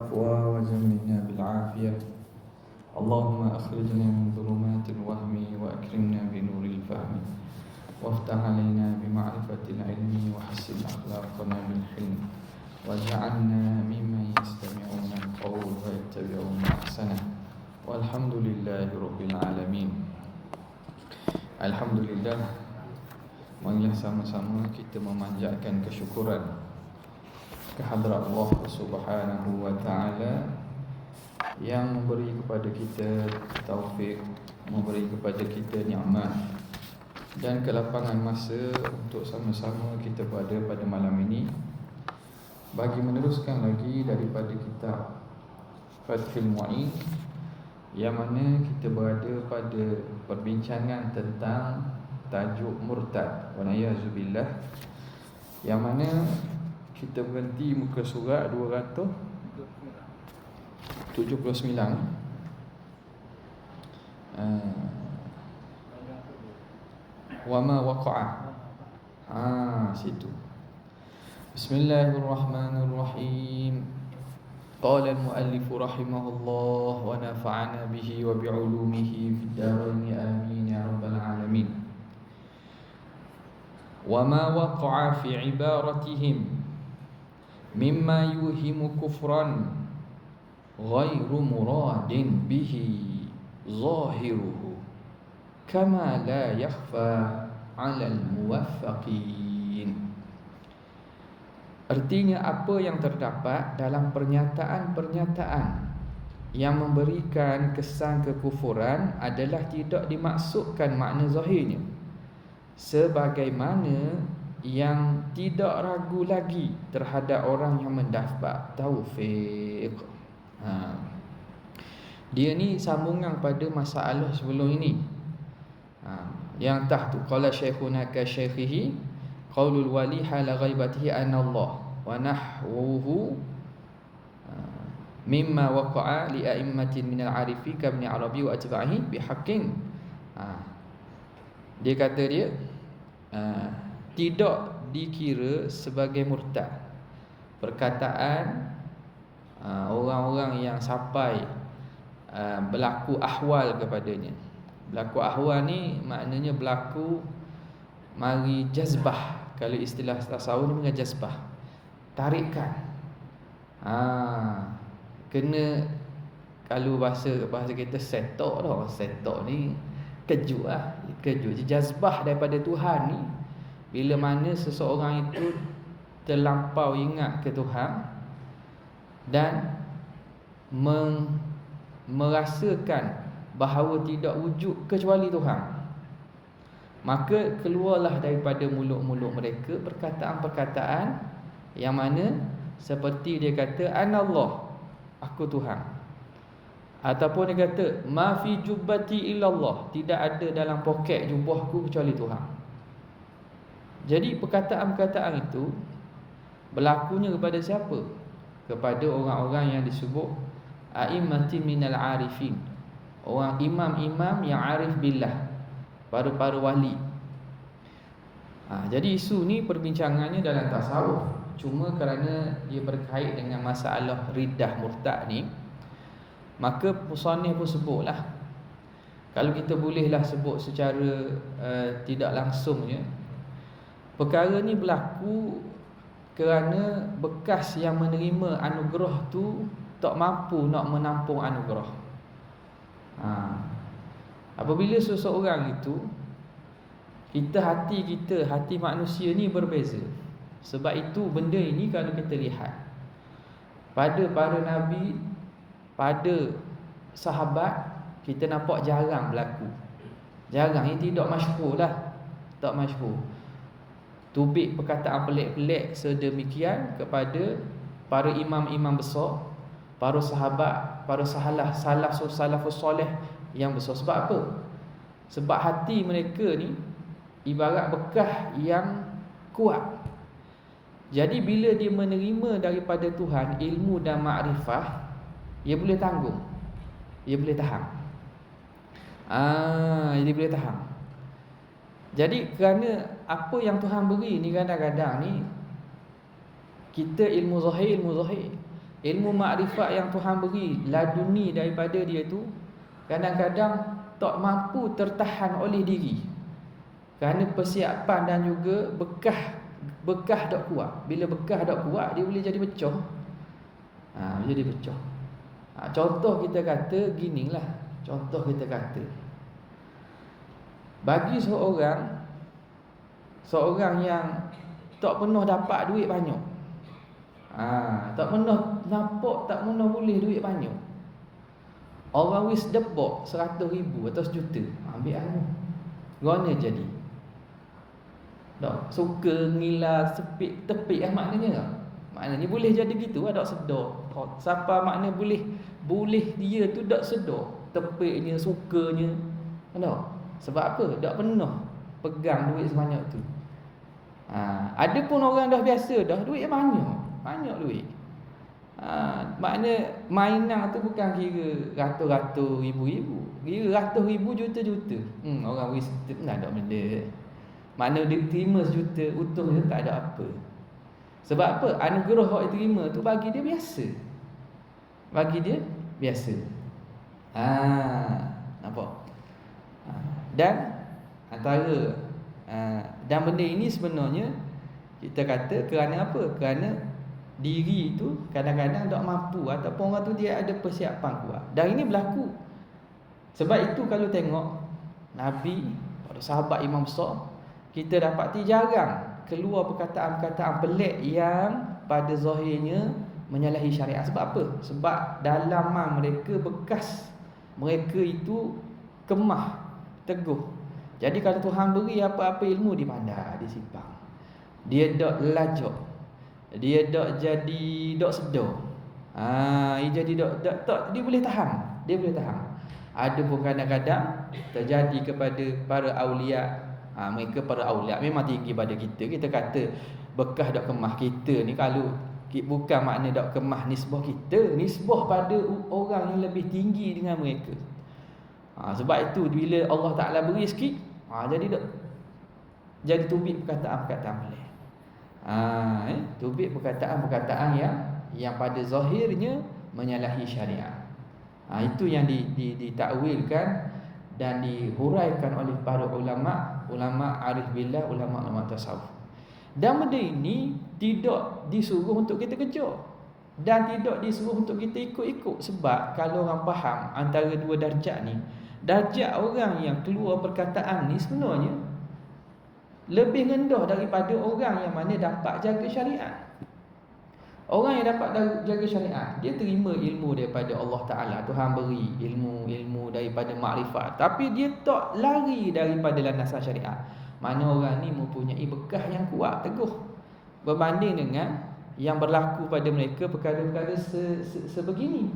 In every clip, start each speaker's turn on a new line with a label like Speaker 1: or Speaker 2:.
Speaker 1: وجمعنا بالعافية. اللهم أخرجنا من ظلمات الوهم وأكرمنا بنور الفهم وافتح علينا بمعرفة العلم وحسن أخلاقنا بالحلم واجعلنا ممن يستمعون القول ويتبعون أحسنه والحمد لله رب العالمين. Alhamdulillah, marilah sama-sama kita memanjatkan kesyukuran kehadrat Allah Subhanahu wa taala yang memberi kepada kita taufik, memberi kepada kita nikmat dan kelapangan masa untuk sama-sama kita berada pada malam ini bagi meneruskan lagi daripada kitab Fathul Mu'in, yang mana kita berada pada perbincangan tentang tajuk murtad wa na'udzubillah, yang mana kita berhenti muka surat 279. Wa ma waqa'a. Situ. Bismillahirrahmanirrahim. Qala al-muallif rahimahullah wa nafa'ana bihi wa bi'ulumihi fid dharain amin ya rabbal alamin. Wa ma waqa'a fi ibaratihim mimma yuhimu kufran ghairu muradin bihi zahiruhu kama la yakhfa 'ala al-muwaffaqin. Artinya, apa yang terdapat dalam pernyataan-pernyataan yang memberikan kesan kekufuran adalah tidak dimaksudkan makna zahirnya, sebagaimana yang tidak ragu lagi terhadap orang yang mendapat taufik. Dia ni sambungan pada masalah sebelum ini. Yang tah tu qala syekhuna ka syekhihi qaulul wali hala ghaibatihi anna Allah wa nahwuhu mimma waqa'a li a'immatin minal arifi ka ibn Arabi wa atba'ihi bihaqqin. Dia kata tidak dikira sebagai murtad perkataan orang-orang yang sampai berlaku ahwal kepadanya. Berlaku ahwal ni maknanya berlaku mari jazbah. Kalau istilah tasawuf ni dengan jazbah, tarikan. Kena, kalau bahasa kita setok dah. Setok ni kejut lah. Kejut. Jazbah daripada Tuhan ni, bila mana seseorang itu terlampau ingat ke Tuhan dan merasakan bahawa tidak wujud kecuali Tuhan, maka keluarlah daripada mulut-mulut mereka perkataan-perkataan yang mana seperti dia kata anallah, aku Tuhan, ataupun dia kata ma fi jubbati illallah, tidak ada dalam poket jubahku kecuali Tuhan. Jadi perkataan-perkataan itu berlakunya kepada siapa? Kepada orang-orang yang disebut a'immatin minal arifin, orang imam-imam yang arif billah, para wali. Jadi isu ni perbincangannya dalam tasawuf. Cuma kerana dia berkait dengan masalah riddah murtad ni, maka musannif pun sebutlah. Kalau kita bolehlah sebut secara tidak langsungnya, perkara ni berlaku kerana bekas yang menerima anugerah tu tak mampu nak menampung anugerah. Apabila seseorang itu, hati manusia ni berbeza. Sebab itu benda ini kalau kita lihat pada para nabi, pada sahabat, kita nampak jarang berlaku. Jarang, ini tidak masyhur lah. Tak masyhur. Tubik perkataan pelik-pelik sedemikian kepada para imam-imam besar, para sahabat, para salafus soleh yang besar. Sebab apa? Sebab hati mereka ni ibarat bekas yang kuat. Jadi bila dia menerima daripada Tuhan ilmu dan makrifah, dia boleh tanggung, dia boleh tahan. Dia boleh tahan. Jadi kerana apa yang Tuhan beri ni, kadang-kadang ni kita ilmu zahir. Ilmu makrifat yang Tuhan beri laduni daripada dia tu kadang-kadang tak mampu tertahan oleh diri, kerana persiapan dan juga bekah tak kuat. Bila bekah tak kuat, dia boleh jadi pecah. Jadi pecah. Contoh kita kata ginilah. Contoh kita kata, bagi seorang yang tak pernah dapat duit banyak, tak pernah nampak, tak pernah boleh duit banyak, orang wis debok 100,000 atau 1 juta, ambil aku guna jadi tak suka ngilah sepik tepik maknanya tak? Maknanya boleh jadi gitu, tak sedar. Siapa makna boleh dia tu tak sedar tepiknya, sukanya, tak? Sebab apa? Tak pernah pegang duit sebanyak tu. Ada pun orang dah biasa dah duit banyak duit. Makna mainan tu bukan kira ratus-ratus ribu-ribu, kira ratus ribu, juta-juta. Orang wis tak ada benda. Makna dia terima 1 juta utuh je tak ada apa. Sebab apa? Anugerah yang dia terima tu bagi dia biasa. Nampak? Dan antara dan benda ini sebenarnya kita kata kerana apa? Kerana diri itu kadang-kadang tak mampu, ataupun orang tu dia ada persiapan kuat. Dan ini berlaku. Sebab itu kalau tengok Nabi, pada sahabat imam besar, kita dapati jarang keluar perkataan-perkataan pelik yang pada zahirnya menyalahi syariat. Sebab apa? Sebab dalaman mereka, bekas mereka itu kemah, teguh. Jadi kalau Tuhan beri apa-apa ilmu di pandai, disimpan. Dia tak lajak, dia tak jadi tak sedar. Dia jadi tak dia boleh tahan. Ada pun kadang-kadang terjadi kepada para aulia. Mereka para aulia memang tinggi pada kita. Kita kata bekah dak kemah kita ni, kalau bukan makna dak kemah nisbah kita, nisbah pada orang yang lebih tinggi dengan mereka. Sebab itu bila Allah Taala beri sikit, jadi tubik perkataan-perkataan pelik. Tubik perkataan-perkataan yang pada zahirnya menyalahi syariat. Itu yang ditakwilkan dan dihuraikan oleh para ulama arif billah, ulama tasawuf. Dan benda ini tidak disuruh untuk kita kejar dan tidak disuruh untuk kita ikut-ikut. Sebab kalau orang faham antara dua darjat ni, darjat orang yang keluar perkataan ni sebenarnya lebih rendah daripada orang yang mana dapat jaga syariat. Orang yang dapat jaga syariat, dia terima ilmu daripada Allah Ta'ala. Tuhan beri ilmu daripada makrifat, tapi dia tak lari daripada landasan syariat. Mana orang ni mempunyai bekah yang kuat, teguh, berbanding dengan yang berlaku pada mereka perkara-perkara sebegini.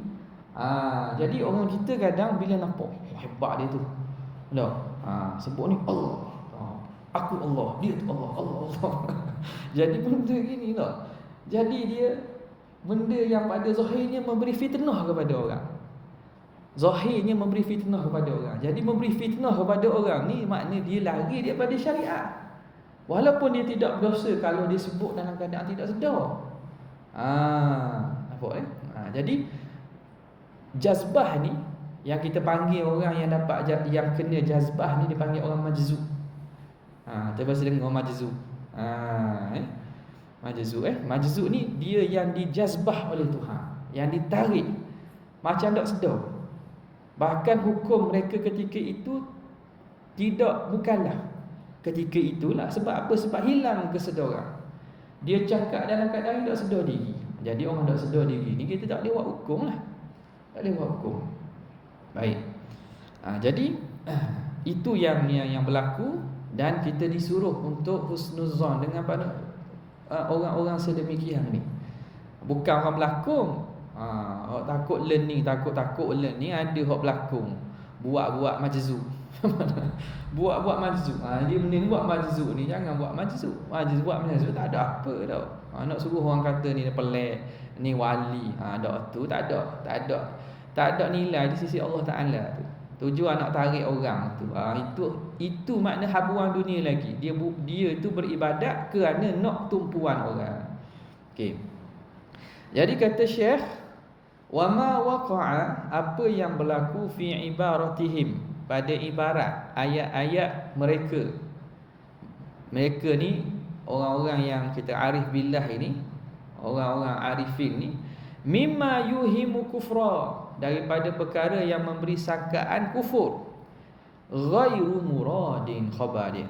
Speaker 1: Jadi orang kita kadang bila nampak hebat dia tu, sebut ni Allah, aku Allah, dia tu Allah. Jadi benda gini tak. Jadi dia benda yang pada zahirnya memberi fitnah kepada orang. Jadi memberi fitnah kepada orang ni makna dia lari daripada syariat. Walaupun dia tidak berdosa kalau dia sebut dalam keadaan tidak sedar. Nampak jadi jazbah ni yang kita panggil orang yang dapat yang kena jazbah ni dipanggil orang majzub. Terbiasa dengar majzub. Majzub ni dia yang dijazbah oleh Tuhan, yang ditarik macam tak sedar. Bahkan hukum mereka ketika itu tidak mukallaf ketika itulah. Sebab apa? Sebab hilang kesedaran. Dia cakap dalam keadaan tak sedar diri. Jadi orang tak sedar diri ni kita tak boleh buat hukum lah. Baik. Jadi itu yang berlaku, dan kita disuruh untuk husnuzan dengan pada orang-orang sedemikian ni. Bukan orang berlakon. Takut learning, takut learning, ada hok berlakon, buat majzub. buat majzub. Dia mending buat majzub ni, jangan buat majzub. Buat majzub tak ada apa tau. Nak suruh orang kata ni pelik, ni wali. Tu tak ada nilai di sisi Allah Taala tu. Tujuan nak tarik orang tu. Itu makna habuan dunia lagi. Dia tu beribadat kerana nak tumpuan orang. Okey. Jadi kata Syekh, wa ma waqa'a, apa yang berlaku fi ibaratihim, pada ibarat ayat-ayat mereka. Mereka ni orang-orang yang kita arif billah ini, orang-orang arifin ni, mimma yuhimu kufra, daripada perkara yang memberi sangkaan kufur, ghairu muradin khabar dia.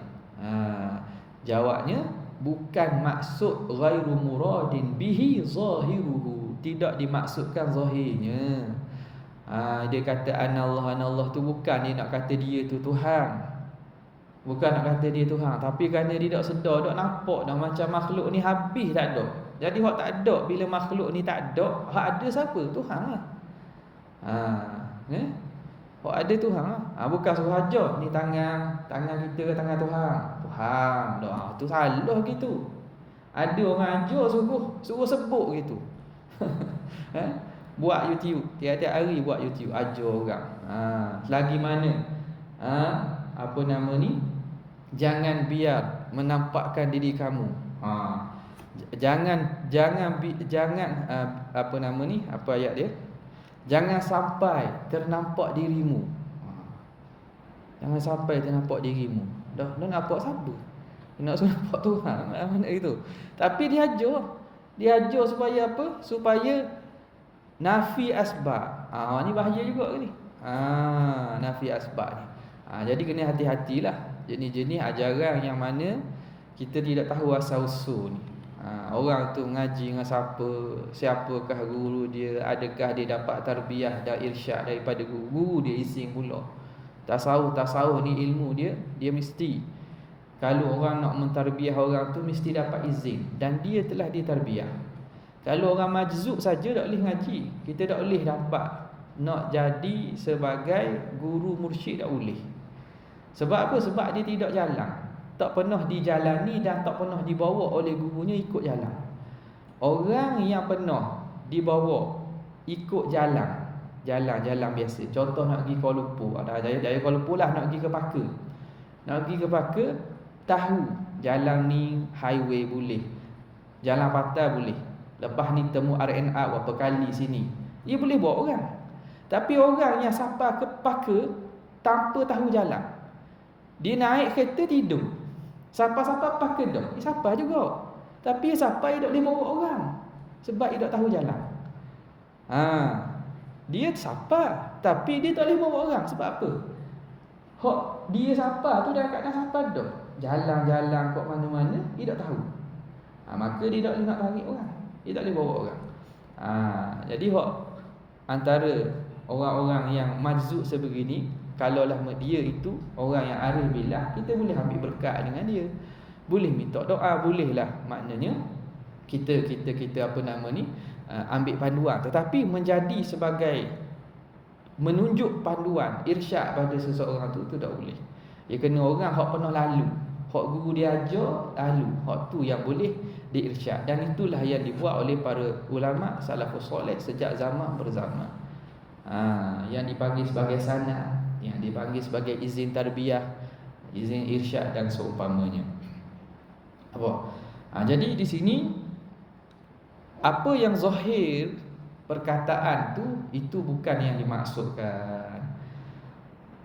Speaker 1: Jawabnya bukan maksud ghairu muradin bihi zahiruhu, tidak dimaksudkan zahirnya. Dia kata anallah tu bukan dia nak kata dia tu Tuhan. Bukan nak kata dia Tuhan, tapi kerana dia tak sedar, tak nampak dah macam makhluk ni habis tak ada. Jadi hak tak ada, bila makhluk ni tak ada, hak ada siapa? Tuhan lah. Hak ada Tuhan lah. Bukan suruh aja ni tangan kita ke tangan Tuhan. Tuhan dah. Tu salah gitu. Ada orang aja suruh sebut gitu. Buat YouTube, tiap-tiap hari buat YouTube aja orang. Lagi mana? Apa nama ni? Jangan biar menampakkan diri kamu. Jangan apa nama ni? Apa ayat dia? Jangan sampai ternampak dirimu. Jangan sampai ternampak dirimu. Dah nampak siapa? Nak suruh nampak Tuhan. Mana itu? Tapi dia ajar supaya apa? Supaya nafi asbab. Ni bahaya juga ni. Nafi asbab ni. Jadi kena hati-hatilah jenis-jenis ajaran yang mana kita tidak tahu asal usul ni. Orang tu mengaji dengan siapakah guru dia, adakah dia dapat tarbiyah dan irsyad daripada guru dia, ising pula. Tasawuf ni ilmu dia mesti, kalau orang nak mentarbiyah orang tu mesti dapat izin dan dia telah ditarbiyah. Kalau orang majzub saja tak boleh ngaji, kita tak boleh dapat nak jadi sebagai guru mursyid, tak boleh. Sebab apa? Sebab dia tidak jalan, tak pernah dijalani dan tak pernah dibawa oleh gurunya ikut jalan. Orang yang pernah dibawa ikut jalan biasa, contoh nak pergi Kuala Lumpur, dari Kuala Lumpur lah nak pergi ke Paka, tahu jalan ni highway boleh, jalan patah boleh, lepas ni temu RNA berapa kali sini, dia boleh bawa orang. Tapi orang yang sampai ke Paka tanpa tahu jalan, dia naik kereta tidur, sampai Paka dah, dia sampai juga, tapi dia sampai dia tak boleh bawa orang sebab dia tak tahu jalan. Dia sampai tapi dia tak boleh bawa orang sebab apa? Hak dia sampai tu dah kat sampai dah, jalan-jalan kat mana-mana dia tak tahu. Maka dia tak boleh nak tarik orang, dia tak boleh bawa orang. Jadi hak antara orang-orang yang majzub sebegini, kalaulah dia itu orang yang arif billah, kita boleh ambil berkat dengan dia, boleh minta doa, bolehlah, maknanya kita apa nama ni, ambil panduan. Tetapi menjadi sebagai menunjuk panduan, irsyad pada seseorang tu tak boleh. Dia kena orang hak pernah lalu, hak guru dia ajar lalu, hak tu yang boleh diirsyad. Dan itulah yang dibuat oleh para ulama salafus soleh sejak zaman berzaman. Yang dipanggil sebagai sanad, yang dipanggil sebagai izin tarbiyah, izin irsyad dan seumpamanya. Jadi di sini apa yang zahir perkataan tu, itu bukan yang dimaksudkan.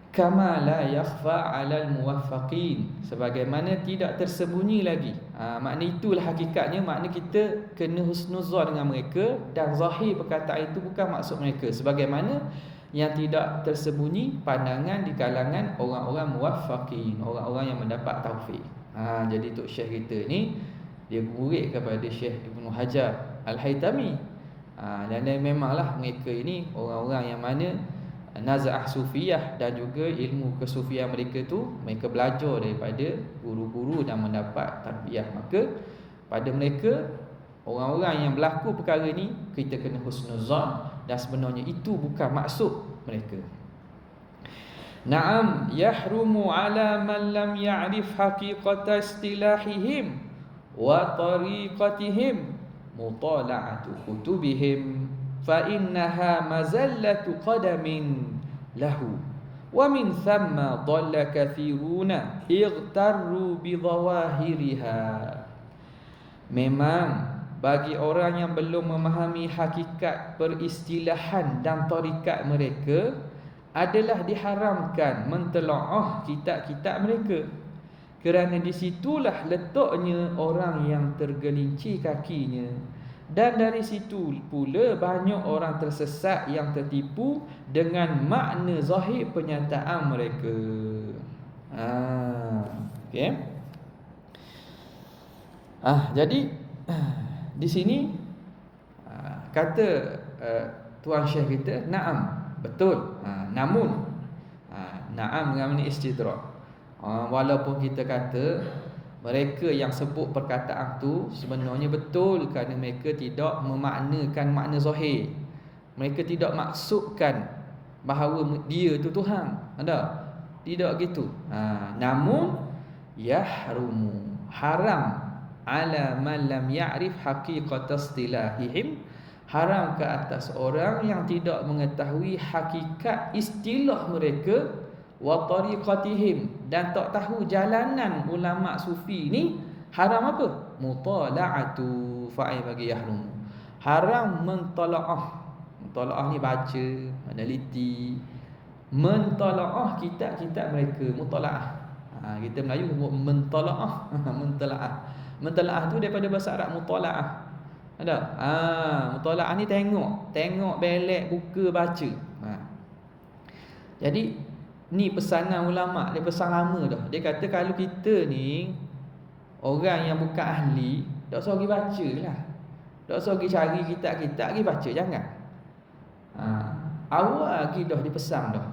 Speaker 1: Kama la yakhfa 'alal muwaffaqin, sebagaimana tidak tersembunyi lagi. Makna itulah hakikatnya, makna kita kena husnuzan dengan mereka, dan zahir perkataan itu bukan maksud mereka, sebagaimana yang tidak tersembunyi pandangan di kalangan orang-orang muwaffaqin, orang-orang yang mendapat taufik. Jadi Tok Syekh kita ni dia murid kepada Syekh Ibnu Hajar Al-Haytami. Dan memanglah mereka ini orang-orang yang mana naz'ah sufiyah dan juga ilmu kesufian mereka tu, mereka belajar daripada guru-guru dan mendapat tarbiyah. Maka pada mereka, orang-orang yang berlaku perkara ni, kita kena husnuzan, dan sebenarnya itu bukan maksud mereka. Na'am yahrumu ala man lam ya'rif haqiqata istilahihim wa tariqatihim mutala'atu kutubihim fa innaha mazallatu qadamin lahu wa min thamma dhalla kathiruna ightarru bi dhawahiriha. Memang bagi orang yang belum memahami hakikat peristilahan dan tarikat mereka, adalah diharamkan mentelaah kitab-kitab mereka. Kerana disitulah letaknya orang yang tergelincir kakinya. Dan dari situ pula banyak orang tersesat yang tertipu dengan makna zahir penyataan mereka. Okey. Jadi di sini kata Tuan Syekh kita, na'am, betul. Namun na'am dengan makna istidrak. Walaupun kita kata mereka yang sebut perkataan tu sebenarnya betul kerana mereka tidak memaknakan makna zahir. Mereka tidak maksudkan bahawa dia tu Tuhan. Ada? Tidak gitu. Namun yahrumu, haram ala man lam ya'rif haqiqat istilahihim, haram ke atas orang yang tidak mengetahui hakikat istilah mereka, wa tariqatihim, dan tak tahu jalanan ulama sufi ni. Haram apa? Mutala'atu, fa'il bagi yahrum, haram mentalaah. Mentalaah ni baca, meneliti, mentalaah kitab-kitab mereka. Mutalaah, kita Melayu mentalaah. Mentalaah tu daripada bahasa Arab mutalaah. Ada? Mutalaah ni tengok belek, buka, baca. Jadi ni pesanan ulama', dia pesan lama dah. Dia kata kalau kita ni orang yang bukan ahli, tak suruh pergi baca lah, tak suruh pergi cari kitab-kitab, pergi baca, jangan. Awal lagi dah dipesan dah.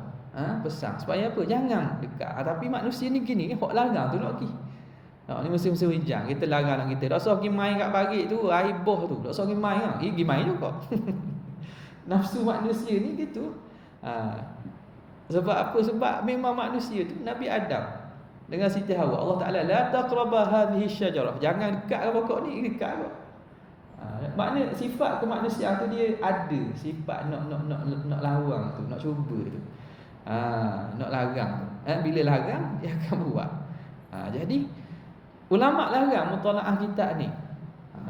Speaker 1: Pesan supaya apa? Jangan dekat. Tapi manusia ni gini kan, hok larang tu nak pergi. Ni musim-musim hujan, kita larang nak kita. Tak suruh pergi main kat parit tu, air boh tu, tak suruh pergi main kan. Pergi main juga. Nafsu manusia ni gitu. Sebab apa? Sebab memang manusia tu Nabi Adam dengan Siti Hawa, Allah Ta'ala, la taqraba hadhihi syajarah, jangan dekat pokok ni, dekat apa? Makna sifat kemanusiaan tu dia ada sifat nak lawang tu, nak cuba tu. Nak larang tu. Bila larang dia akan buat. Jadi ulama larang mutalaah kitab ni.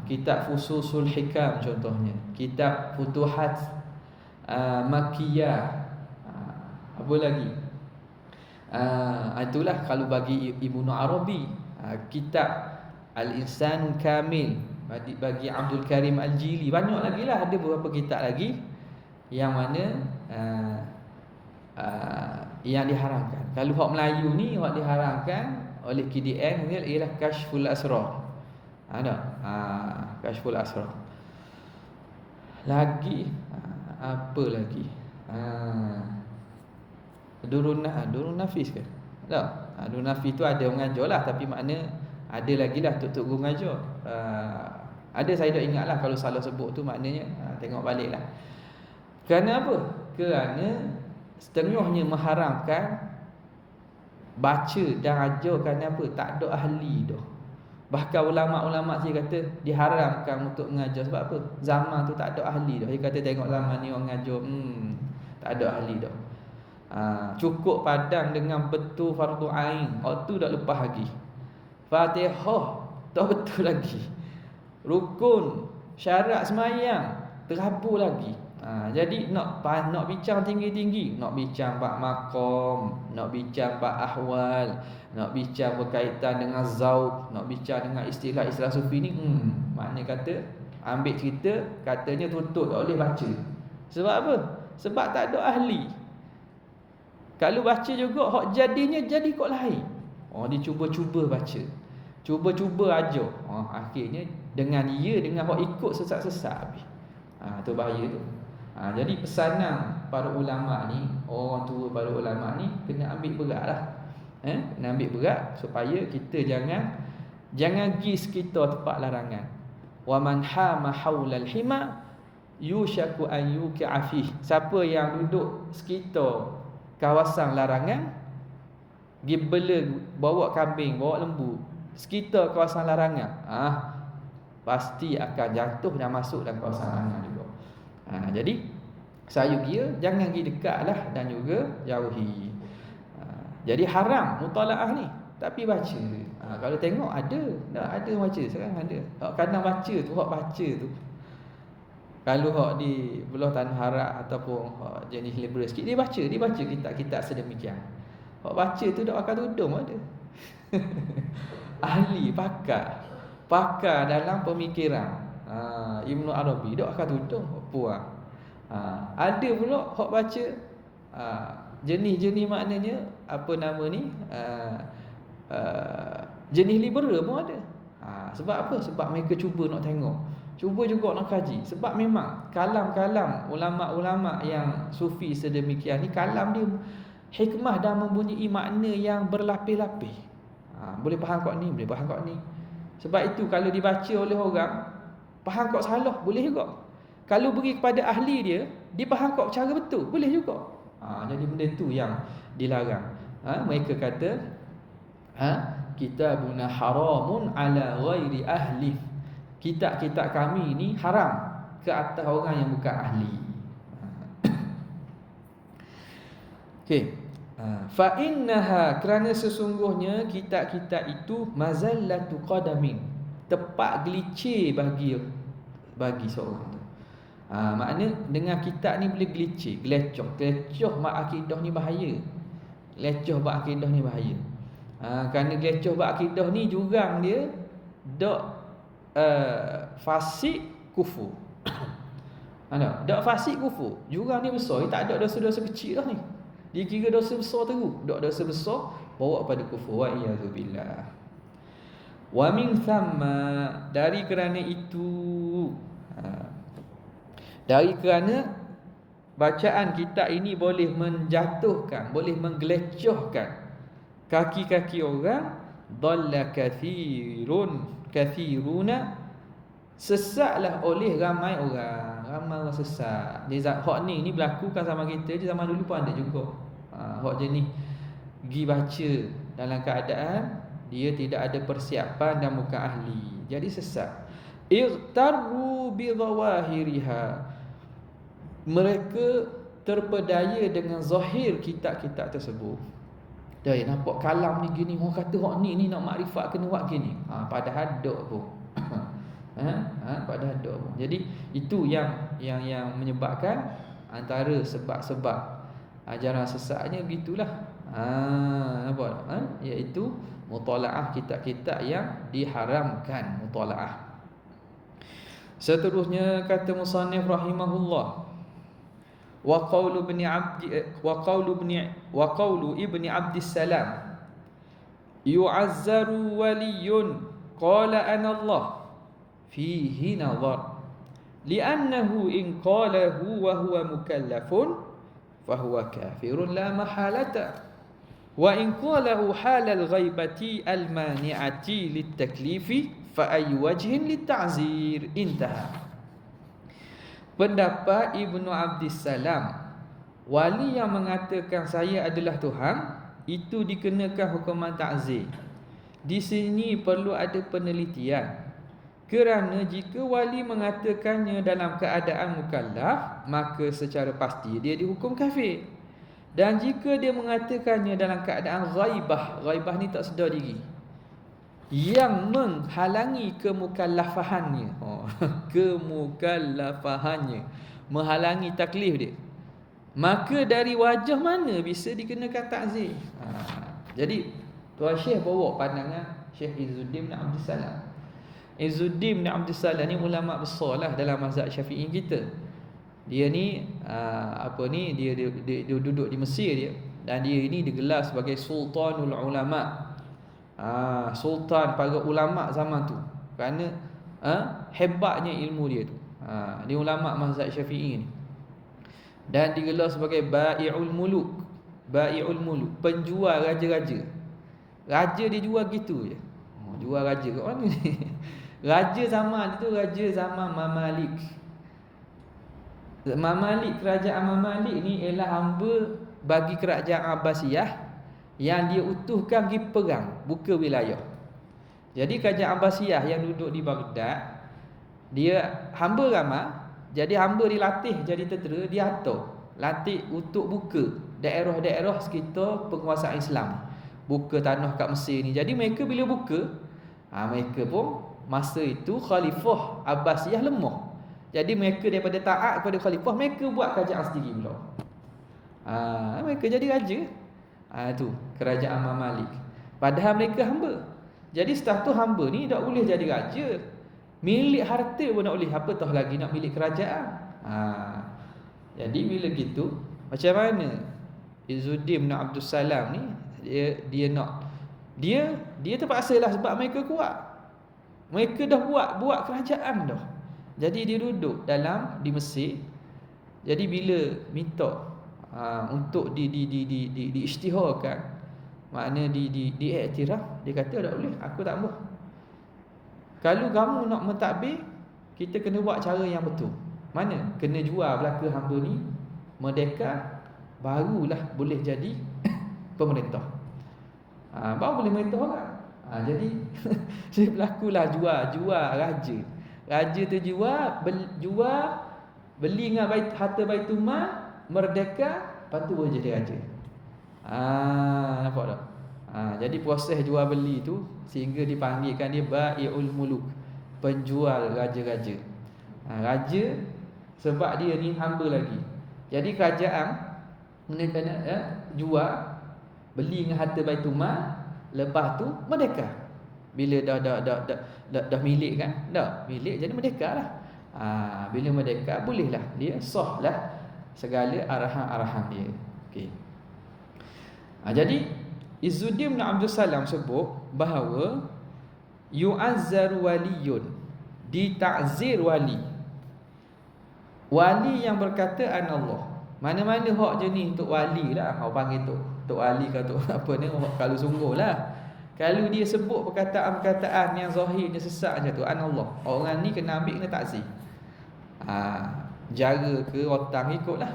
Speaker 1: Kitab Fususul Hikam contohnya, kitab Futuhat Makkiyah. Apa lagi? Itulah kalau bagi Ibnu Arabi, kitab Al-Insanul Kamil bagi Abdul Karim Al-Jili. Banyak lagi lah, ada beberapa kitab lagi yang mana yang diharamkan. Kalau hak Melayu ni hak diharamkan oleh KDN ialah Kashful Asrar. Ada? Kashful Asrar. Lagi apa lagi? Durun Nafis ke? Tak. Durun Nafis tu ada mengajar lah, tapi makna ada lagi lah tok guru mengajar. Ada, saya tak ingat lah, kalau salah sebut tu maknanya tengok balik lah. Kerana apa? Kerana setengahnya mengharamkan baca dan ajar. Kerana apa? Tak ada ahli dah. Bahkan ulama'-ulama' saya kata diharamkan untuk mengajar. Sebab apa? Zaman tu tak ada ahli dah. Dia kata tengok zaman ni orang mengajar, tak ada ahli dah. Cukup padang dengan betul fardu ain, tu dah lepas lagi. Fatihah tak betul lagi. Rukun, syarat semayang terabur lagi. Jadi nak bincang tinggi-tinggi, nak bincang bab maqam, nak bincang bab ahwal, nak bincang berkaitan dengan zauq, nak bincang dengan istilah-istilah sufi ni, maknanya kata ambil cerita, katanya tutup, tak boleh baca. Sebab apa? Sebab tak ada ahli. Kalau baca juga hak jadinya jadi kok lain. Dia cuba-cuba baca, cuba-cuba ajar. Akhirnya dengan hak ikut sesat-sesat habis. Tu bahaya tu. Jadi pesanan para ulama ni, orang tua para ulama ni, kena ambil beratlah. Kena ambil berat supaya kita jangan pergi sekitar tempat larangan. Wa man hama haulal hima yushaku an yuqi'a fih. Siapa yang duduk sekitar kawasan larangan, dia bawa kambing, bawa lembu sekitar kawasan larangan, pasti akan jatuh dan masuk dalam kawasan larangan juga. Jadi sayur dia jangan pergi dekatlah dan juga jauhi. Jadi haram mutalaah ni, tapi baca. Kalau tengok ada, dah ada baca sekarang ada. Kadang baca tu, hak baca tu. Kalau hak di belah tanah harak ataupun hak jenis liberal sikit, dia baca kitab-kitab sedemikian. Hak baca tu dak pakai tudung ada. Ahli, pakar dalam pemikiran. Ibnu Arabi dak pakai tudung, puang. Ada pula hak baca jenis-jenis maknanya apa nama ni? Jenis liberal pun ada. Sebab apa? Sebab mereka cuba nak tengok, cuba juga nak kaji. Sebab memang kalam-kalam ulama-ulama yang sufi sedemikian ni, kalam dia hikmah dan mempunyai makna yang berlapis-lapis. Boleh faham kok ni, boleh faham kok ni. Sebab itu kalau dibaca oleh orang, faham kok salah, boleh juga. Kalau beri kepada ahli dia, dia faham kok cara betul, boleh juga. Jadi benda tu yang dilarang. Mereka kata kitabuna haramun ala ghairi ahli. Kitab-kitab kami ni haram ke atas orang yang bukan ahli. Okey. Fa innaha, kerana sesungguhnya kitab-kitab itu mazallatu qadamin, tepat gelicir bagi seorang tu. Makna dengan kitab ni boleh gelicir, gelecoh mak akidah ni bahaya. Gelecoh mak akidah ni bahaya. Kerana gelecoh mak akidah ni jurang dia dak fasik kufur. Dak fasik kufur, jurang dia besar, dia tak ada dosa-dosa kecil dah ni. Dia kira dosa besar teruk, dak dosa besar bawa pada kufur. Wa iyyazubillah. Wa min thamma, dari kerana itu, dari kerana bacaan kitab ini boleh menjatuhkan, boleh menggelecohkan kaki-kaki orang, dhalla kathiruna, sesatlah oleh ramai orang sesat. Dia hak ni berlaku kan zaman kita je, zaman dulu pun ada juga. Hak jenis pergi baca dalam keadaan dia tidak ada persiapan dan bukan ahli, jadi sesat. Ightarru bi zawahiriha, mereka terpedaya dengan zahir kitab-kitab tersebut. Dah nampak kalam ni gini, orang kata hak ni nak makrifat kena buat gini. Padahal dak pun. Padahal dak pun. Jadi itu yang menyebabkan antara sebab-sebab ajaran sesatnya begitulah. Nampak? Iaitu mutalaah kitab-kitab yang diharamkan mutalaah. Seterusnya kata musannif rahimahullah, wa qaulu ibni Abdissalam, yu'azzaru waliyun qala ana Allah fihi nazar, li'annahu in qalahu wa huwa mukallafun fahuwa kafirun la mahalata, wa in qalahu halal ghaibati al-mani'ati litaklifi fa ayyu wajhin litta'zir. Intaha. Pendapat Ibnu Abdissalam, wali yang mengatakan saya adalah Tuhan, itu dikenakan hukuman ta'zir. Di sini perlu ada penelitian, kerana jika wali mengatakannya dalam keadaan mukallaf, maka secara pasti dia dihukum kafir. Dan jika dia mengatakannya dalam keadaan ghaibah ni tak sedar diri, yang menghalangi kemukallafahannya, menghalangi taklif dia, maka dari wajah mana bisa dikenakan ta'zir? Jadi Tuan Syekh bawa pandangan Syekh Izzuddin bin Abdissalam. Izzuddin bin Abdissalam ni ulama besar lah dalam mazhab Syafi'i kita. Dia ni dia duduk di Mesir dia, dan dia ini digelar sebagai Sultanul Ulama. Sultan para ulama zaman tu, kerana hebatnya ilmu dia tu. Dia ulama mazhab Syafi'i ni, dan digelar sebagai Bai'ul Muluk, penjual raja-raja. Raja dia jual gitu je. Jual raja kat mana ni? Raja zaman itu, raja zaman Mamalik. Kerajaan Mamalik ni ialah hamba bagi kerajaan Abbasiyah yang dia utuhkan pergi perang, buka wilayah. Jadi kerajaan Abbasiyah yang duduk di Baghdad, dia hamba ramai, jadi hamba dilatih jadi tentera, dia latih untuk buka daerah-daerah sekitar penguasaan Islam. buka tanah kat Mesir ni. Jadi mereka bila buka, mereka pun masa itu Khalifah Abbasiyah lemah. Jadi mereka daripada taat kepada khalifah, mereka buat kerajaan sendiri pula. Mereka jadi raja. Tu kerajaan Mamalik. Padahal mereka hamba. Jadi setelah tu hamba ni tak boleh jadi raja. Milik harta pun tak boleh, apatah lagi nak milik kerajaan. Jadi bila gitu, macam mana Izzuddin bin Abdul Salam ni dia nak dia terpaksalah sebab mereka kuat. Mereka dah buat kerajaan dah. Jadi dia duduk di Mesir. Jadi bila minta untuk diisytiharkan, makna diiktiraf, dia kata tak boleh, aku tak mahu. Kalau kamu nak mentadbir, kita kena buat cara yang betul. Mana? Kena jual belaka hamba ni merdeka, barulah boleh jadi pemerintah. Baru boleh merintah orang. Jadi saya berlakulah jual raja. Raja tu jual beli dengan harta Baitul Mal, merdeka, lepas tu boleh jadi raja. Nampak tak? Jadi proses jual beli tu sehingga dipanggilkan dia Bai'ul Muluk, penjual raja-raja. Raja sebab dia ni hamba lagi. Jadi kerajaan kena jual beli dengan harta Baitul Mal, lepas tu merdeka. Bila dah milik kan? Dah milik, jadi merdeka lah. Bila merdeka, bolehlah dia sahlah segala arahan-arahan dia. Okey. Jadi Izzuddin bin Abdul Salam sebut bahawa yu'azzar waliyun, ditakzir wali. Wali yang berkata anallah. Mana-mana hak jenis untuk wali lah. Orang panggil tok wali ke tok apa ni, kalau sungguhlah. Kalau dia sebut perkataan-perkataan yang zahirnya sesat macam tu, anallah, orang ni kena ambil, kena takzir. Jara ke rotan ikutlah.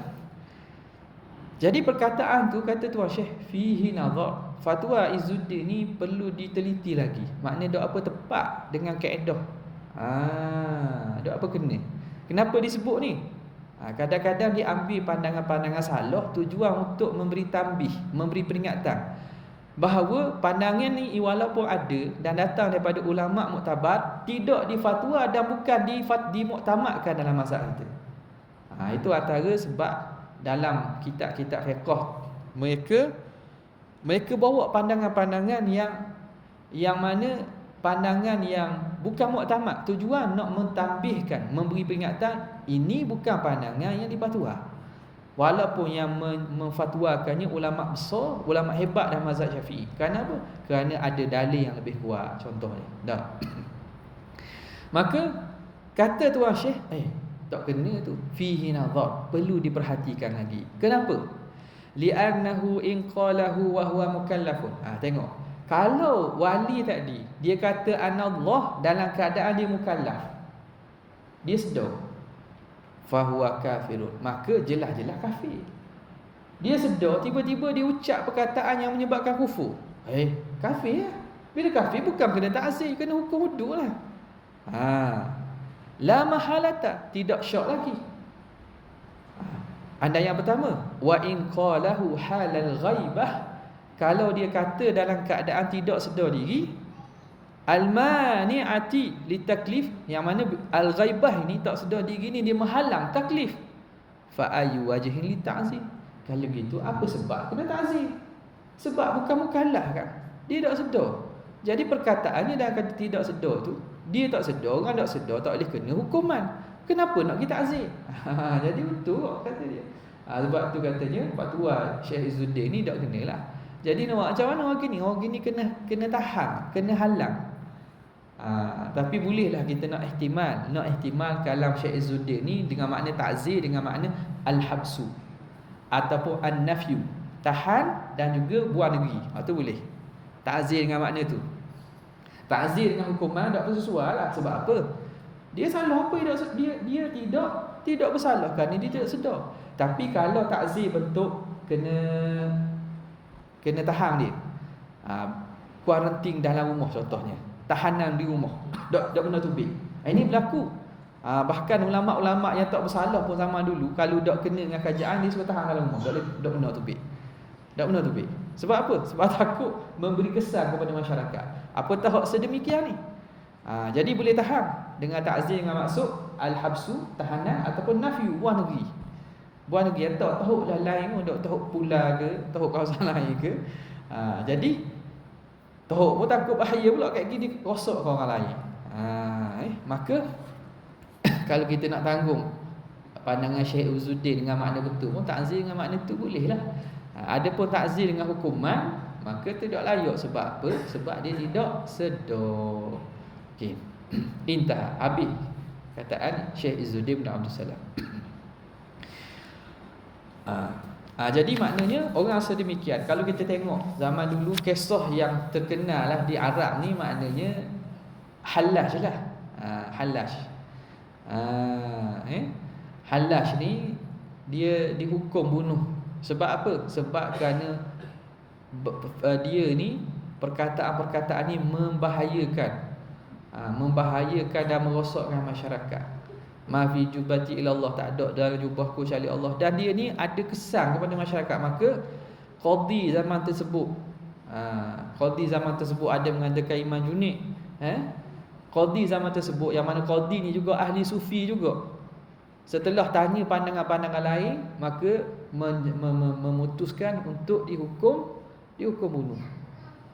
Speaker 1: Jadi perkataan tu, kata Tuan Syekh, fihi nazar. Fatwa Izzuddin ni perlu diteliti lagi. Maknanya dok apa tepat dengan kaedah. Dok apa kena. Kenapa disebut ni? Kadang-kadang dia ambil pandangan-pandangan salah, tujuan untuk memberi tanbih, memberi peringatan bahawa pandangan ni walaupun ada dan datang daripada ulama muktabar, tidak difatwa dan bukan dimuktamadkan dalam mazhab kita. Itu antara sebab dalam kitab-kitab fiqh mereka bawa pandangan-pandangan yang mana pandangan yang bukan muktamad, tujuan nak mentambihkan, memberi peringatan, ini bukan pandangan yang dipatwa. Walaupun yang memfatwakannya ulama besar, ulama hebat dalam mazhab Syafi'i. Kenapa? Kerana ada dalil yang lebih kuat, contohnya. Dah. Maka kata Tuan Syekh, tak kena tu. Fihi nazar, perlu diperhatikan lagi. Kenapa? Li'annahu in qalahu wa huwa mukallafun. Tengok. Kalau wali tadi dia kata anallah dalam keadaan dia mukallaf, dia sedar, fahuwa kafirun, maka jelas-jelas kafir. Dia sedar, tiba-tiba dia ucap perkataan yang menyebabkan kufur, kafir lah. Bila kafir bukan kena ta'zir, kena hukum hudud lah. La mahalata, tidak syak lagi. Anda yang pertama, wa in qalahu halal ghaibah, kalau dia kata dalam keadaan tidak sedar diri, al-mani'ati litaklif, yang mana al-ghaibah ini, tak sedar diri ni, dia menghalang taklif, fa ayu wajhin li ta'zir. Kalau gitu, apa sebab kena ta'zir? Sebab bukan mukallaf kan, dia tak sedar. Jadi perkataannya dalam kata tidak sedar tu, dia tak sedar, orang tak sedar, tak boleh kena hukuman. Kenapa nak kita ta'zir? Jadi betul kata dia. Sebab tu katanya fatwa Syekh Izzuddin ni tak kenalah. Jadi macam mana orang gini kena tahan, kena halang. Tapi bolehlah kita nak ihtimal kalam Syekh Izzuddin ni dengan makna ta'zir, dengan makna al-habsu ataupun an-nafyu, tahan dan juga buang negeri. Itu boleh. Ta'zir dengan makna tu. Ta'zir dengan hukuman tak sesuai lah. Sebab apa? Dia salah apa, dia tidak bersalah kerana dia tidak sedar. Tapi kalau ta'zir bentuk kena tahan dia, kuarantin dalam rumah contohnya, tahanan di rumah, tak benar tubik, ini berlaku. Bahkan ulama-ulama yang tak bersalah pun zaman dulu, kalau tak kena dengan kerajaan, dia suruh tahan dalam rumah, tak benar tubik. Tak benar tu, Pik. Sebab apa? Sebab takut memberi kesan kepada masyarakat. Apatah hak sedemikian ni. Jadi boleh tahan dengan ta'zir dengan maksud al-habsu, tahanan, ataupun nafyu, buang negeri. Buang negeri, tak tahu lah lain pun, tak tahu pula ke, tahu kawasan lain ke. Jadi tahu pun takut bahaya pula kat gini, rosak ke orang lain. Maka kalau kita nak tanggung pandangan Syekh Izzuddin dengan makna betul pun, takzir dengan makna tu boleh lah. Ada pun takzir dengan hukuman, maka tidak layak. Sebab apa? Sebab dia tidak sedar. Okey. Intah, habis kataan Syekh Izzuddin bin Abdul Salam. Jadi maknanya orang sedemikian. Kalau kita tengok zaman dulu, kisah yang terkenal lah di Arab ni, maknanya Hallash lah. Hallash. Hallash ni dia dihukum bunuh. Sebab apa? Sebab kerana dia ni perkataan-perkataan ni membahayakan dan merosakkan masyarakat. Ma fi jubati ila Allah, tak ada dalam jubahku kecuali Allah. Dan dia ni ada kesan kepada masyarakat. Maka qadi zaman tersebut ada mengadakan Imam Junaid. Qadi zaman tersebut, yang mana qadi ni juga ahli sufi juga, setelah tanya pandangan-pandangan lain, maka memutuskan untuk dihukum bunuh.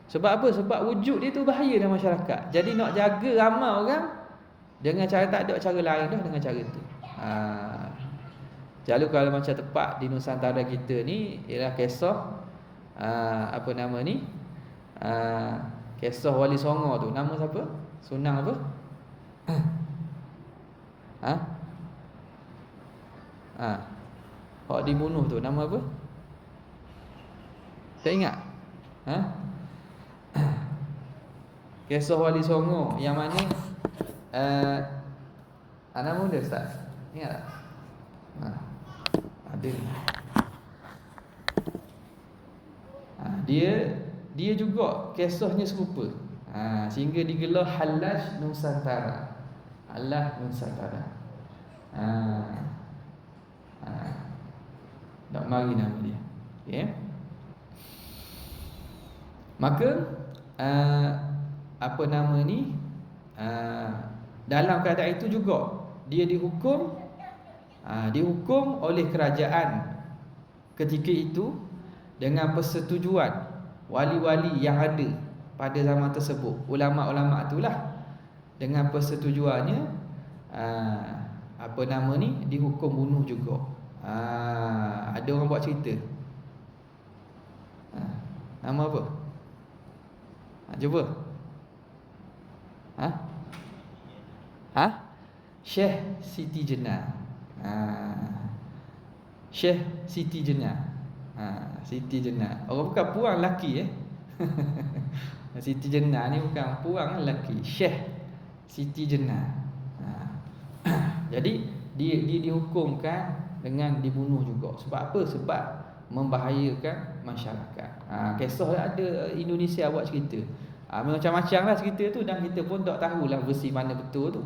Speaker 1: Sebab apa? Sebab wujud dia tu bahaya dalam masyarakat. Jadi nak jaga ramai orang dengan cara, tak ada cara lain dah dengan cara tu. Lalu kalau macam tepat di Nusantara kita ni ialah kisah apa nama ni? Kisah Wali Songo tu. Nama siapa? Sunang apa? Hak dibunuh tu nama apa? Tak ingat? Kisah Wali Songo yang mana nama dia Ustaz? Ingat tak? Ada. Dia juga kisahnya serupa. Sehingga digelar Hallash Nusantara. Hallash Nusantara. Tak mari nama dia. Okay. Maka apa nama ni? Dalam keadaan itu juga dia dihukum oleh kerajaan ketika itu dengan persetujuan wali-wali yang ada pada zaman tersebut. Ulama-ulama itulah dengan persetujuannya apa nama ni, dihukum bunuh juga. Ada orang buat cerita. Nama apa? Cuba. Syekh Siti Jenar. Syekh Siti Jenar. Siti Jenar. Orang bukan puang lelaki Siti Jenar ni bukan puang lelaki. Syekh Siti Jenar. Jadi dia dihukumkan dengan dibunuh juga. Sebab apa? Sebab membahayakan masyarakat. Kisah ada Indonesia buat cerita. Macam-macam lah cerita tu, dan kita pun tak tahulah versi mana betul tu.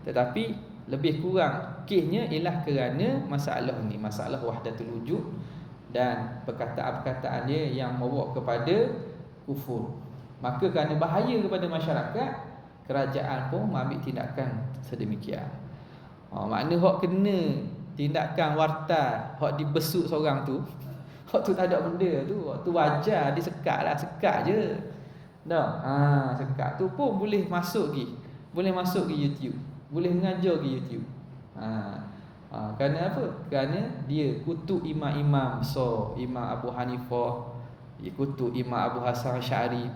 Speaker 1: Tetapi lebih kurang kesnya ialah kerana masalah ni, masalah wahdatul wujud dan perkataan-perkataan dia yang membawa kepada kufur. Maka kerana bahaya kepada masyarakat, kerajaan pun mengambil tindakan sedemikian. Makna hak kena tindakan warta, hak dibesuk seorang tu, hak tu tak ada benda tu, hak tu wajar, disekat lah, sekat je. Dah. Sekat tu pun boleh masuk pergi. Boleh masuk ke YouTube, boleh mengajar ke YouTube. Kerana apa? Kerana dia kutuk imam-imam besar, Imam Abu Hanifah, dia kutuk Imam Abu Hasan Asy'ari.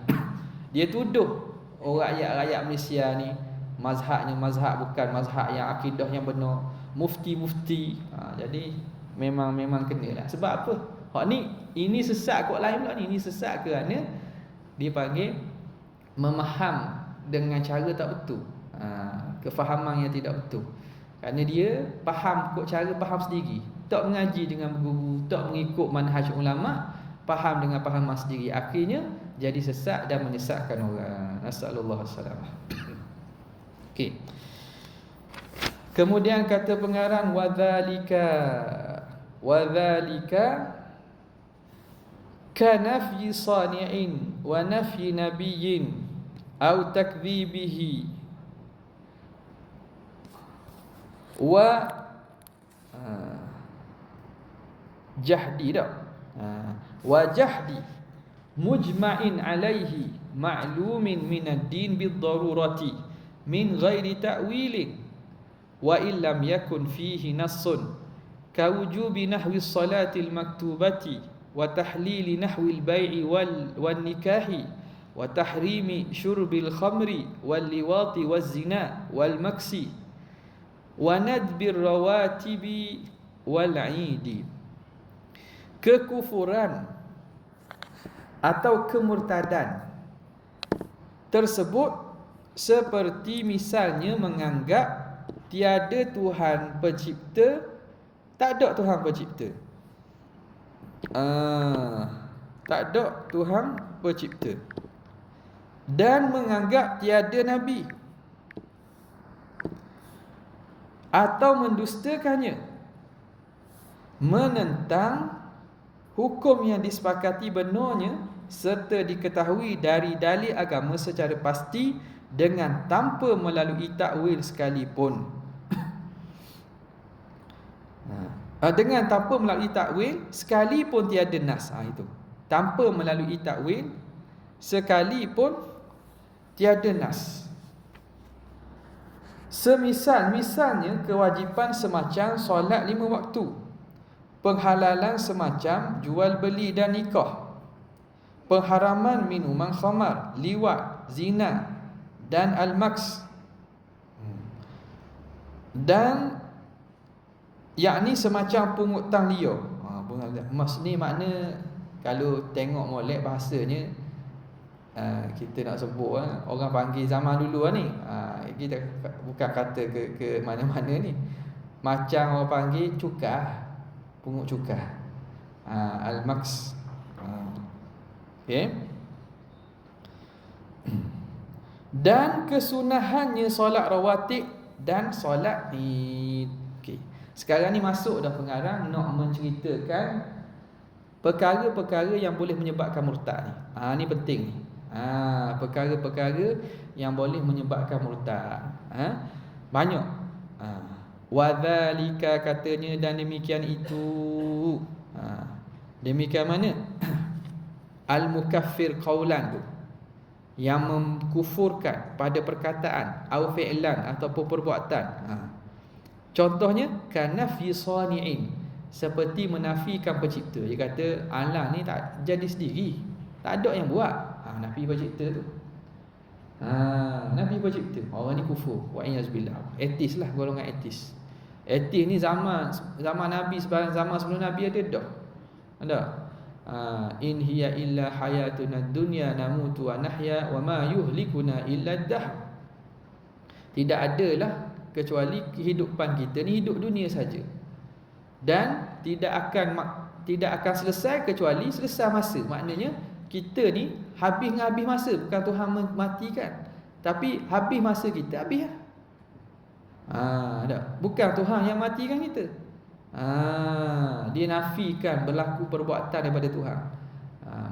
Speaker 1: Dia tuduh orang rakyat Malaysia ni mazhabnya mazhab bukan mazhab yang akidah yang benar, mufti-mufti. Jadi memang kenalah. Sebab apa? Hak ni, ini sesat kot lain pula ni. Ini sesat kerana dia panggil memaham dengan cara tak betul. Kefahaman yang tidak betul. Kerana dia faham kot cara faham sendiri, tak mengaji dengan berguru, tak mengikut manhaj ulama, faham dengan fahaman sendiri. Akhirnya jadi sesat dan menyesatkan orang. Nasallallahu alaihi wasallam. Okey. Kemudian kata pengarang wadzalika kanafyi sani'in wa nafyi nabiyyin au takdzibihi wa jahdi dah. Wa jahdi mujma'in alaihi ma'lumin minad din bid-darurati min ghairi ta'wilin wa illam yakun fihi nassun kawujubi nahwi salatil maktubati wa tahlili nahwi al-bai'i wal nikahi wa tahrimi syurbil khamri wal liwati waz zina wal maksi wa nadbir rawatibi wal 'idi. Kekufuran atau kemurtadan tersebut seperti misalnya menganggap tiada Tuhan pencipta, tak ada Tuhan pencipta. Tak ada Tuhan pencipta. Dan menganggap tiada Nabi, atau mendustakannya, menentang hukum yang disepakati benarnya serta diketahui dari dalil agama secara pasti dengan tanpa melalui takwil sekalipun. Dengan tanpa melalui takwil sekalipun tiada nas. Itu tanpa melalui takwil sekalipun tiada nas. Misalnya kewajipan semacam solat 5 waktu, penghalalan semacam jual beli dan nikah, pengharaman minuman khamar, liwat, zina dan al-maks, dan yakni semacam pungutan liar. Mas ni makna kalau tengok molek bahasanya, kita nak sebut orang panggil zaman dulu ni, kita bukan kata ke mana-mana ni, macam orang panggil cukah, pungut cukah, al-maks. Okay. Dan kesunahannya solat rawatib dan solat Id. Okay. Sekarang ni masuk dah pengarang nak menceritakan perkara-perkara yang boleh menyebabkan murtad ni. Ni penting ni. Perkara-perkara yang boleh menyebabkan murtad. Banyak. Wadzalika katanya, dan demikian itu. Demikian mana? Al-mukaffir qaulan tu, yang mengkufurkan pada perkataan, au fi'lan ataupun perbuatan. Contohnya kanafyi sani'in, seperti menafikan pencipta. Dia kata Allah ni tak jadi sendiri, tak ada yang buat. Nafi pencipta tu. Nafi pencipta. Orang ni kufur. Wa iyazbillah. Etis lah, golongan etis. Etis ni zaman Nabi, zaman sebelum Nabi ada dah. Ada. In hiya illa hayatuna dunya namutu wa nahya wa ma yuhlikuna illa dahr. Tidak adalah kecuali kehidupan kita ni hidup dunia saja, dan tidak akan selesai kecuali selesai masa. Maknanya kita ni habis masa, bukan Tuhan matikan, tapi habis masa kita, habis lah. Bukan Tuhan yang matikan kita. Dia nafikan berlaku perbuatan daripada Tuhan.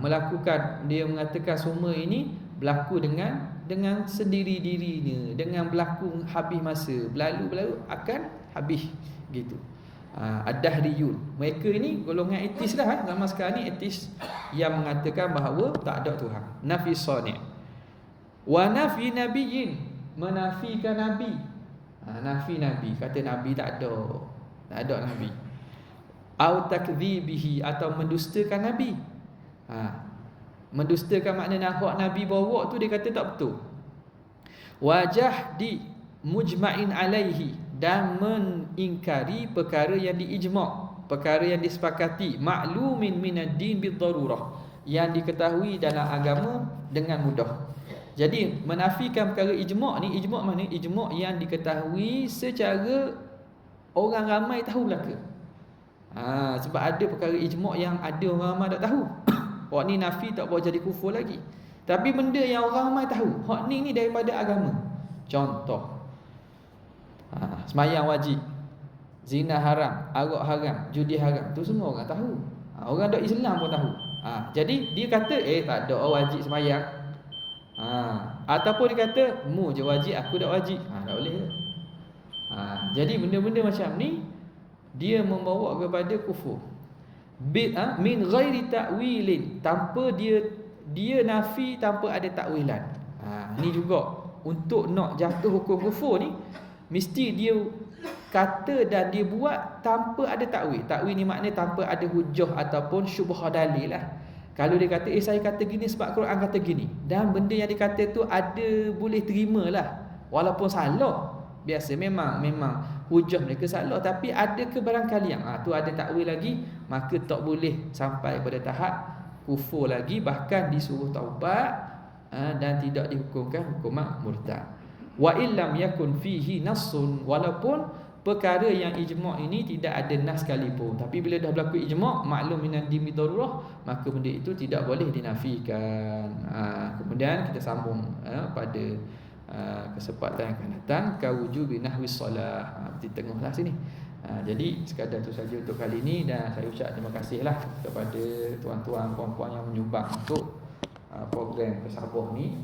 Speaker 1: Melakukan, dia mengatakan semua ini berlaku dengan sendiri dirinya, dengan berlaku habis masa, berlalu akan habis gitu. Ad-dahriyun, mereka ini golongan etis lah. Zaman sekarang ni etis yang mengatakan bahawa tak ada Tuhan. Nafi sani'. Wa nafi nabiyyin, menafikan nabi. Nafi nabi, kata nabi tak ada nabi. Au takdzibihi, atau mendustakan nabi. Mendustakan makna nahak nabi bawa tu, dia kata tak betul. Wajah di mujma'in alaihi, dan mengingkari perkara yang diijma', perkara yang disepakati, ma'lumin minad din bid-darurah, yang diketahui dalam agama dengan mudah. Jadi menafikan perkara ijma' ni, ijma' mana? Ijma' yang diketahui secara orang ramai tahu belaka. Sebab ada perkara ijma' yang ada orang ramai tak tahu. Hak ni nafi tak boleh jadi kufur lagi. Tapi benda yang orang ramai tahu, hak ni daripada agama. Contoh, semayang wajib, zina haram, arak haram, judi haram, tu semua orang tahu. Orang dok Islam pun tahu. Jadi dia kata tak ada orang wajib sembahyang. Ataupun dia kata mu je wajib, aku tak wajib. Tak boleh ke? Jadi benda-benda macam ni dia membawa kepada kufur. Min ghairi ta'wilin, tanpa dia nafi tanpa ada takwilan. Ni juga untuk nak jatuh hukum kufur ni mesti dia kata dan dia buat tanpa ada takwil. Takwil ni maknanya tanpa ada hujah ataupun syubhah dalil lah. Kalau dia kata saya kata gini sebab Quran kata gini, dan benda yang dia kata tu ada boleh terima lah, walaupun salah. Biasa memang hujah mereka salah, tapi ada kebarangkalian tu ada takwil lagi, maka tak boleh sampai pada tahap kufur lagi, bahkan disuruh taubat dan tidak dihukumkan hukuman murtad. Wa illam yakun fihi nassun, walaupun perkara yang ijma' ini tidak ada nas sekalipun, tapi bila dah berlaku ijma', maklum minan din bidarurah, maka benda itu tidak boleh dinafikan. Kemudian kita sambung pada kesempatan yang akan datang, kawujubi nahwis solah, di tengahlah sini. Jadi sekadar itu saja untuk kali ini, dan saya ucap terima kasihlah kepada tuan-tuan puan-puan yang menyumbang untuk program Pesabah ni.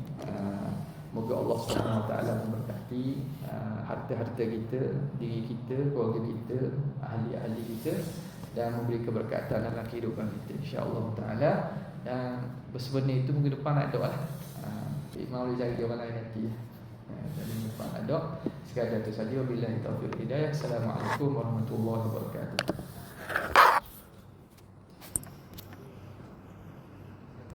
Speaker 1: Moga Allah SWT memberkati harta-harta kita, diri kita, keluarga kita, ahli-ahli kita, dan memberi keberkatan dalam kehidupan kita, insya-Allah taala. Dan bersebenarnya itu minggu depan nak doa lah. Mau cari orang lain nanti. Jadi minggu depan nak doa. Sekadar itu saja. Wabillahi taufiq hidayah. Assalamualaikum warahmatullahi wabarakatuh.